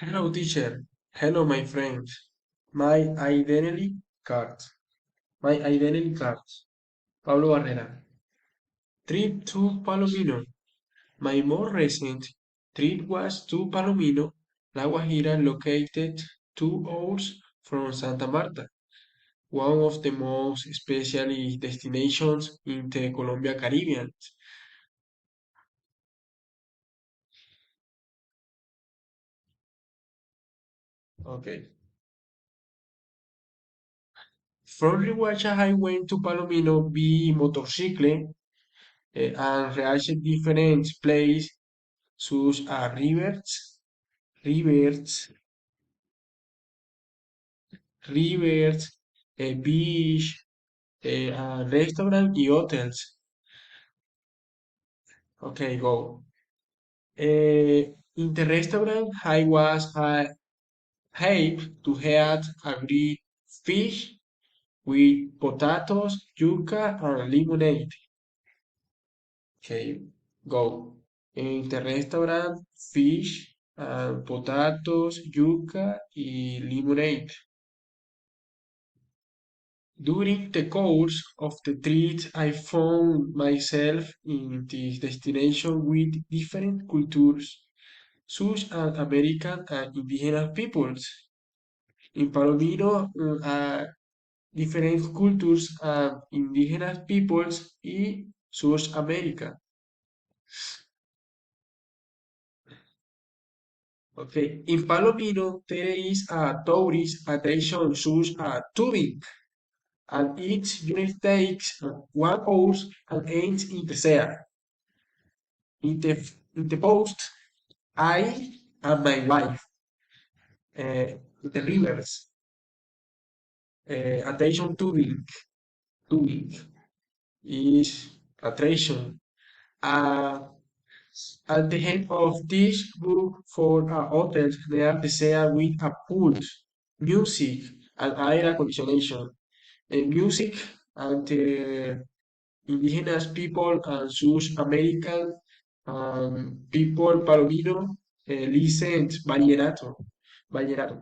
Hello, teacher. Hello, my friend. My identity card. My identity card. Pablo Barrera. Trip to Palomino. My more recent trip was to Palomino, La Guajira, located 2 hours from Santa Marta, one of the most special destinations in the Colombia Caribbean. Okay. From Riohacha, I went to Palomino by motorcycle and reached different places such as rivers, rivers, a beach, a restaurant y hotels. Okay, go. In the restaurant, I was hyped to have a great fish with potatoes, yuca, and lemonade. Okay, go. In the restaurant, fish, potatoes, yuca, y lemonade. During the course of the trip, I found myself in this destination with different cultures, such as American and indigenous peoples. In Palomino, different cultures and indigenous peoples in South America. Okay, in Palomino, there is a tourist attraction such as tubing, and each unit takes 1 hour and ends in the sea. In the post, I and my wife, the rivers, attention tubing is attention. Uh, at the end of this book for a hotel near the sea with a pool, music, and air conditioning. Music and the indigenous people and South American people Palomino listen vallenato. Vallenato.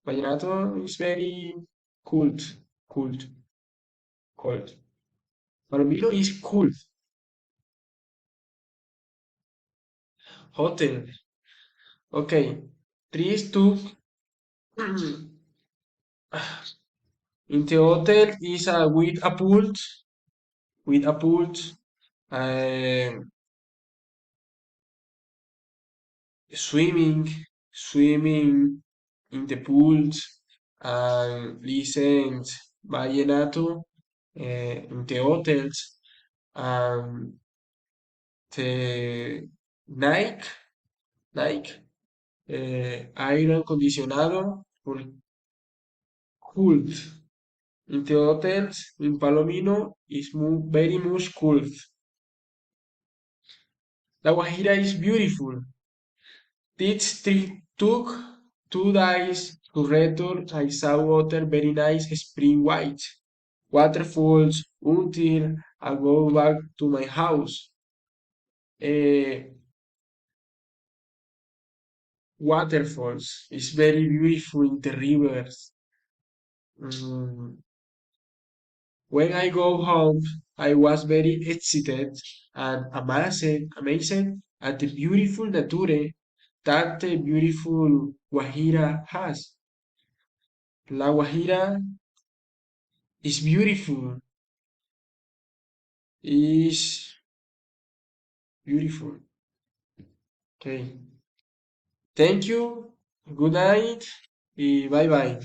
Vallenato is very cult, cult, cult. Palomino is cult. Hotel. Okay. Trees took in the hotel is with a pool, um, swimming, swimming in the pools and listen vallenato in the hotels and the Nike, Nike, aire acondicionado for cold. In the hotels in Palomino is very much cold. La Guajira is beautiful. This trip took 2 days to return. I saw water very nice spring white waterfalls until I go back to my house. Eh, Waterfalls is very beautiful in the rivers. Mm, when I go home, I was very excited and amazed at the beautiful nature that the beautiful Guajira has. La Guajira is beautiful, is beautiful. Okay. Thank you. Good night. Bye bye.